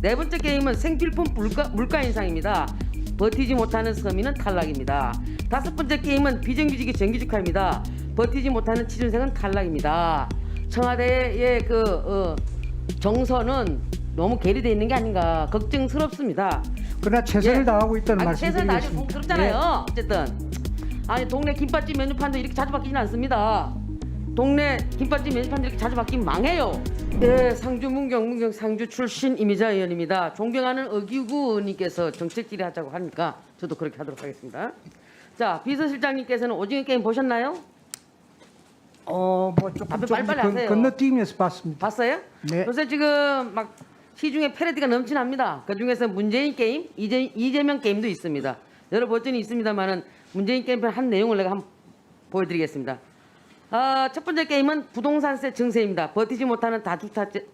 네 번째 게임은 생필품 물가 인상입니다. 버티지 못하는 서민은 탈락입니다. 다섯 번째 게임은 비정규직이 정규직화입니다. 버티지 못하는 취준생은 탈락입니다. 청와대의 정서는 너무 괴리되어 있는 게 아닌가 걱정스럽습니다. 그러나 최선을 다하고 있다는 최선을 다하지 말씀드리겠습니다. 그렇잖아요. 어쨌든 동네 김밥집 메뉴판도 이렇게 자주 바뀌지는 않습니다. 동네 김밥집 메뉴판도 이렇게 자주 바뀌면 망해요. 네, 상주 문경 상주 출신 이미자 의원입니다. 존경하는 어기구 의원님께서 정책 질의하자고 하니까 저도 그렇게 하도록 하겠습니다. 자, 비서실장님께서는 오징어 게임 보셨나요? 뭐 조금 빨리빨리 하세요. 건너뛰면서 봤습니다. 봤어요? 네. 요새 지금 막 시중에 패러디가 넘친합니다. 그 중에서 문재인 게임, 이재명 게임도 있습니다. 여러 버전이 있습니다만은 문재인 게임 한 내용을 내가 한번 보여드리겠습니다. 첫 번째 게임은 부동산세 증세입니다. 버티지 못하는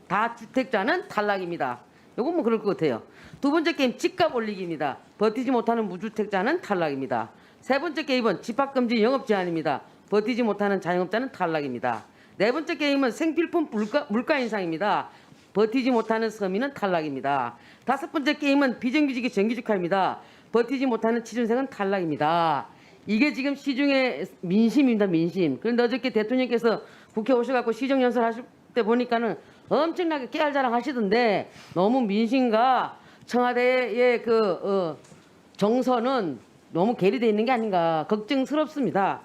다주택자는 탈락입니다. 요건 뭐 그럴 것 같아요. 두 번째 게임 집값 올리기입니다. 버티지 못하는 무주택자는 탈락입니다. 세 번째 게임은 집합금지 영업 제한입니다. 버티지 못하는 자영업자는 탈락입니다. 네 번째 게임은 생필품 물가 인상입니다. 버티지 못하는 서민은 탈락입니다. 다섯 번째 게임은 비정규직이 정규직화입니다. 버티지 못하는 취준생은 탈락입니다. 이게 지금 시중의 민심입니다. 민심. 그런데 어저께 대통령께서 국회 오셔갖고 시정연설 하실 때 보니까는 엄청나게 깨알자랑 하시던데 너무 민심과 청와대의 정서는 너무 괴리되어 있는 게 아닌가 걱정스럽습니다.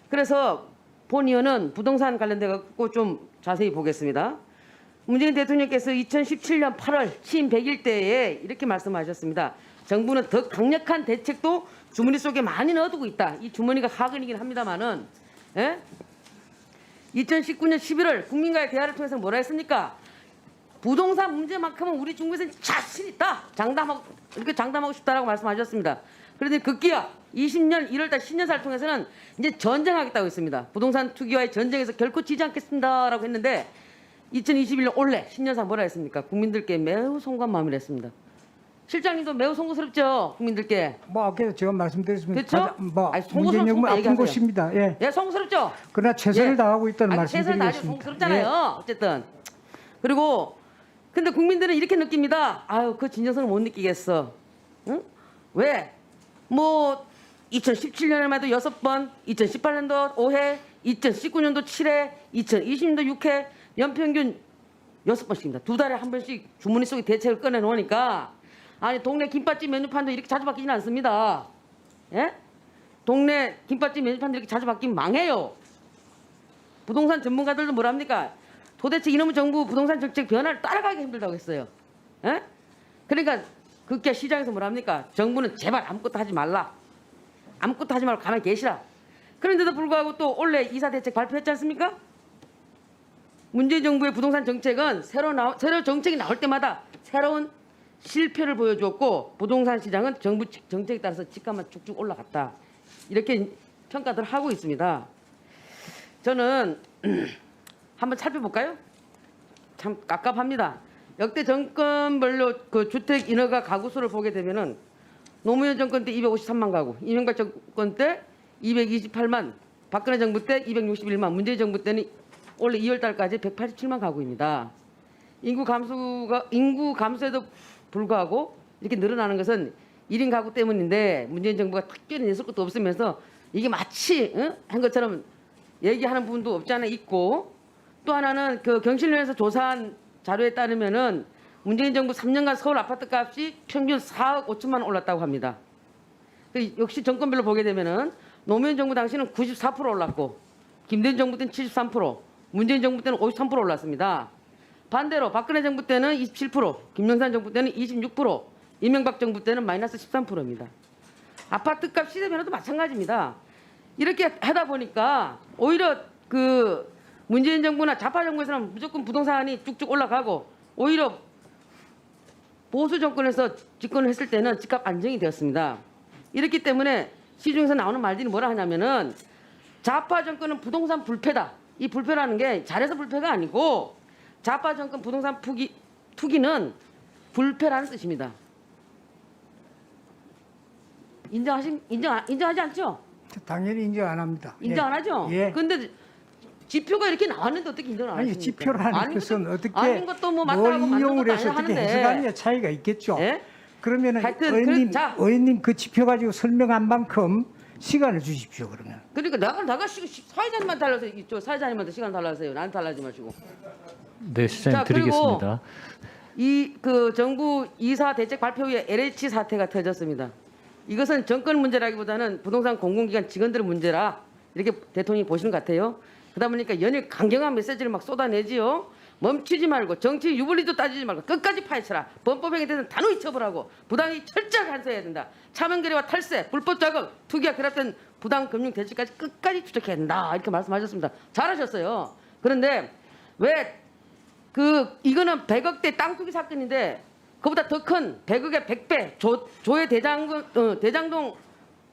그래서 본 의원은 부동산 관련돼 갖고 좀 자세히 보겠습니다. 문재인 대통령께서 2017년 8월 취임 100일 때에 이렇게 말씀하셨습니다. 정부는 더 강력한 대책도 주머니 속에 많이 넣어두고 있다. 이 주머니가 하근이긴 합니다만은 2019년 11월 국민과의 대화를 통해서 뭐라 했습니까? 부동산 문제만큼은 우리 중국에서는 자신 있다. 이렇게 장담하고 싶다라고 말씀하셨습니다. 그런데 급기야 20년 1월달 신년사를 통해서는 이제 전쟁하겠다고 했습니다. 부동산 투기와의 전쟁에서 결코 지지 않겠습니다라고 했는데 2021년 올해 신년사 뭐라 했습니까? 국민들께 매우 송구한 마음을 했습니다. 실장님도 매우 송구스럽죠, 국민들께. 뭐 아까 제가 말씀드렸습니다. 그렇죠? 문재인 정부 아픈 곳입니다. 예. 예, 송구스럽죠. 그러나 최선을 다하고 있다는 최선을 다하지 말씀드리겠습니다. 송구스럽잖아요. 어쨌든 그리고 근데 국민들은 이렇게 느낍니다. 그 진정성을 못 느끼겠어. 응? 왜? 뭐 2017년에만 해도 6번, 2018년도 5회, 2019년도 7회, 2020년도 6회, 연평균 6번씩입니다. 두 달에 한 번씩 주머니 속에 대책을 꺼내놓으니까 동네 김밥집 메뉴판도 이렇게 자주 바뀌지는 않습니다. 예? 동네 김밥집 메뉴판도 이렇게 자주 바뀌면 망해요. 부동산 전문가들도 뭐랍니까? 도대체 이놈의 정부 부동산 정책 변화를 따라가기 힘들다고 했어요. 예? 그러니까 그게 시장에서 뭐랍니까? 정부는 제발 아무것도 하지 말라. 아무것도 하지 말고 가만히 계시라. 그런데도 불구하고 또 올해 이사 대책 발표했지 않습니까? 문재인 정부의 부동산 정책은 새로 정책이 나올 때마다 새로운 실패를 보여주었고 부동산 시장은 정부 정책에 따라서 집값만 쭉쭉 올라갔다. 이렇게 평가들 하고 있습니다. 저는 한번 살펴볼까요? 참 깝깝합니다. 역대 정권별로 그 주택 인허가 가구 수를 보게 되면은 노무현 정권 때 253만 가구, 이명박 정권 때 228만, 박근혜 정부 때 261만, 문재인 정부 때는 올해 2월 달까지 187만 가구입니다. 인구 감소에도 불구하고 이렇게 늘어나는 것은 1인 가구 때문인데 문재인 정부가 특별히 내줄 것도 없으면서 이게 마치 한 것처럼 얘기하는 부분도 없지 않아 있고, 또 하나는 그 경실련에서 조사한 자료에 따르면은 문재인 정부 3년간 서울 아파트 값이 평균 4억 5천만 원 올랐다고 합니다. 역시 정권별로 보게 되면은 노무현 정부 당시는 94% 올랐고, 김대중 정부 때는 73%, 문재인 정부 때는 53% 올랐습니다. 반대로 박근혜 정부 때는 27%, 김영삼 정부 때는 26%, 이명박 정부 때는 마이너스 13%입니다. 아파트 값 시세 변화도 마찬가지입니다. 이렇게 하다 보니까 오히려 그 문재인 정부나 좌파 정부에서는 무조건 부동산이 쭉쭉 올라가고, 오히려 보수 정권에서 집권을 했을 때는 집값 안정이 되었습니다. 이렇기 때문에 시중에서 나오는 말들이 뭐라 하냐면은 좌파 정권은 부동산 불패다. 이 불패라는 게 잘해서 불패가 아니고 좌파 정권 부동산 투기는 불패라는 뜻입니다. 인정하지 않죠? 당연히 인정 안 합니다. 인정 안 하죠? 예. 근데 지표가 이렇게 나왔는데 어떻게 인정을 안 아니 하십니까? 지표라는 것은 어떻게 아닌 것도 뭐 뭘 맞다고 만든 인용을 것도 해서 어떻게 하는데. 해석하느냐 차이가 있겠죠. 예? 그러면은 하여튼 자. 의원님 그 지표 가지고 설명한 만큼 시간을 주십시오. 그러면. 그러니까 나가시고 사회자님만 달라서 이쪽 사회자님한테 시간 달라세요. 나한테 달라지 마시고. 네, 시장님 자, 그리고 드리겠습니다. 이 그 정부 이사 대책 발표 후에 LH 사태가 터졌습니다. 이것은 정권 문제라기보다는 부동산 공공기관 직원들의 문제라 이렇게 대통령이 보시는 것 같아요. 그러다 보니까 연일 강경한 메시지를 막 쏟아내지요. 멈추지 말고 정치 유불리도 따지지 말고 끝까지 파헤쳐라. 범법행위에 대해서는 단호히 처벌하고 부당이 철저하게 한수해야 된다. 차명거래와 탈세, 불법 자금, 투기와 결합된 부당 금융 대책까지 끝까지 추적해야 된다. 이렇게 말씀하셨습니다. 잘하셨어요. 그런데 왜 이거는 100억대 땅 투기 사건인데 그보다 더 큰 100억의 100배 조의 대장동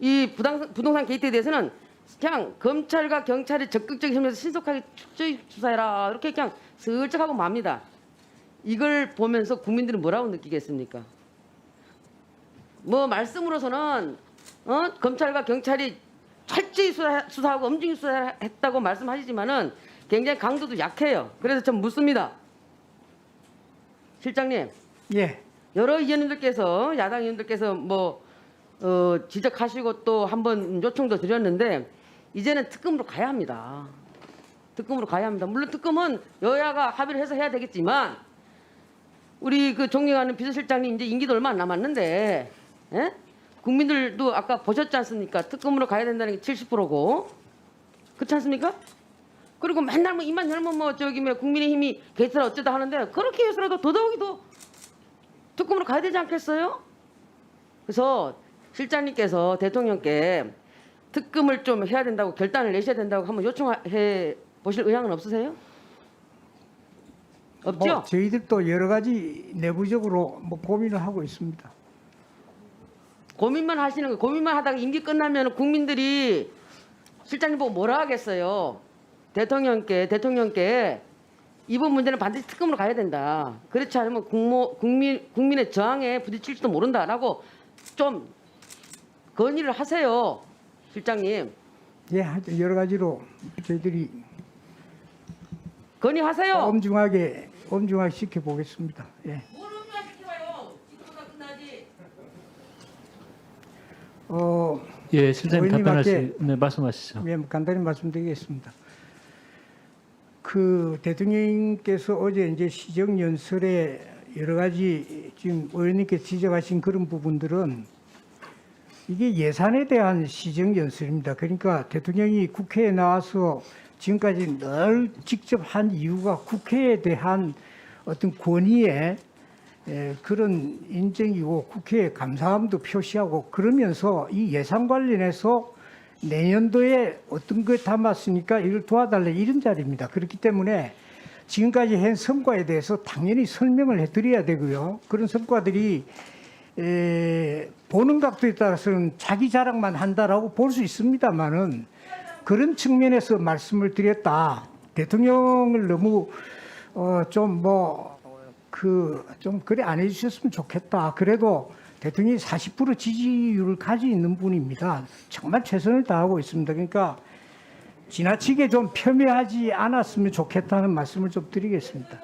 이 부동산 게이트에 대해서는 그냥 검찰과 경찰이 적극적인 협력해서 신속하게 철저히 수사해라 이렇게 그냥 슬쩍 하고 맙니다. 이걸 보면서 국민들은 뭐라고 느끼겠습니까? 뭐 말씀으로서는 검찰과 경찰이 철저히 수사하고 엄중히 수사했다고 말씀하시지만은 굉장히 강도도 약해요. 그래서 좀 묻습니다. 실장님, 예. 여러 의원님들께서 야당 의원들께서 지적하시고 또 한번 요청도 드렸는데 이제는 특검으로 가야 합니다. 특검으로 가야 합니다. 물론 특검은 여야가 합의를 해서 해야 되겠지만 우리 그 존경하는 비서실장님 이제 임기도 얼마 안 남았는데 예? 국민들도 아까 보셨지 않습니까? 특검으로 가야 된다는 게 70%고 그렇지 않습니까? 그리고 맨날 입만 열면 국민의힘이 게이트라 어쩌다 하는데 그렇게 해서라도 더더욱이 더 특검으로 가야 되지 않겠어요? 그래서 실장님께서 대통령께 특검을 좀 해야 된다고 결단을 내셔야 된다고 한번 요청해 보실 의향은 없으세요? 없죠? 저희들도 여러 가지 내부적으로 고민을 하고 있습니다. 고민만 하시는 거 고민만 하다가 임기 끝나면 국민들이 실장님 보고 뭐라 하겠어요? 대통령께 이번 문제는 반드시 특검으로 가야 된다. 그렇지 않으면 국민의 저항에 부딪힐지도 모른다라고 좀 건의를 하세요, 실장님. 예, 하여튼 여러 가지로 저희들이 건의하세요. 엄중하게 지켜보겠습니다. 예. 뭘 음미하시켜봐요? 지금보다 끝나지. 예, 실장님 의원님한테 네, 말씀하시죠. 예, 간단히 말씀드리겠습니다. 그 대통령님께서 어제 이제 시정 연설에 여러 가지 지금 의원님께서 지적하신 그런 부분들은 이게 예산에 대한 시정 연설입니다. 그러니까 대통령이 국회에 나와서 지금까지 늘 직접 한 이유가 국회에 대한 어떤 권위의 그런 인정이고 국회에 감사함도 표시하고 그러면서 이 예산 관련해서 내년도에 어떤 걸 담았으니까 이걸 도와달라 이런 자리입니다. 그렇기 때문에 지금까지 한 성과에 대해서 당연히 설명을 해드려야 되고요. 그런 성과들이 보는 각도에 따라서는 자기 자랑만 한다라고 볼 수 있습니다만은 그런 측면에서 말씀을 드렸다. 대통령을 너무 좀 그래 안 해주셨으면 좋겠다. 그래도 대통령이 40% 지지율을 가지고 있는 분입니다. 정말 최선을 다하고 있습니다. 그러니까 지나치게 좀 폄훼하지 않았으면 좋겠다는 말씀을 좀 드리겠습니다.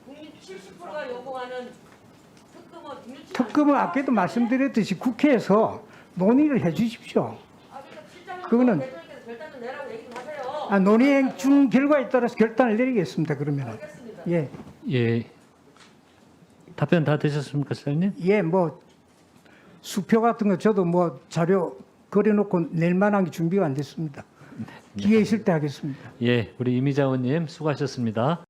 국민 70%가 요구하는 특검은 아까도 말씀드렸듯이 국회에서 논의를 해 주십시오. 그거는 결단 좀 내라고 얘기 좀 하세요. 논의 중 결과에 따라서 결단을 내리겠습니다. 그러면 예. 예. 답변 다 되셨습니까, 실장님? 예, 수표 같은 거 저도 자료 그려놓고 낼 만한 게 준비가 안 됐습니다. 기회 있을 때 하겠습니다. 예, 우리 이미자 의원님 수고하셨습니다.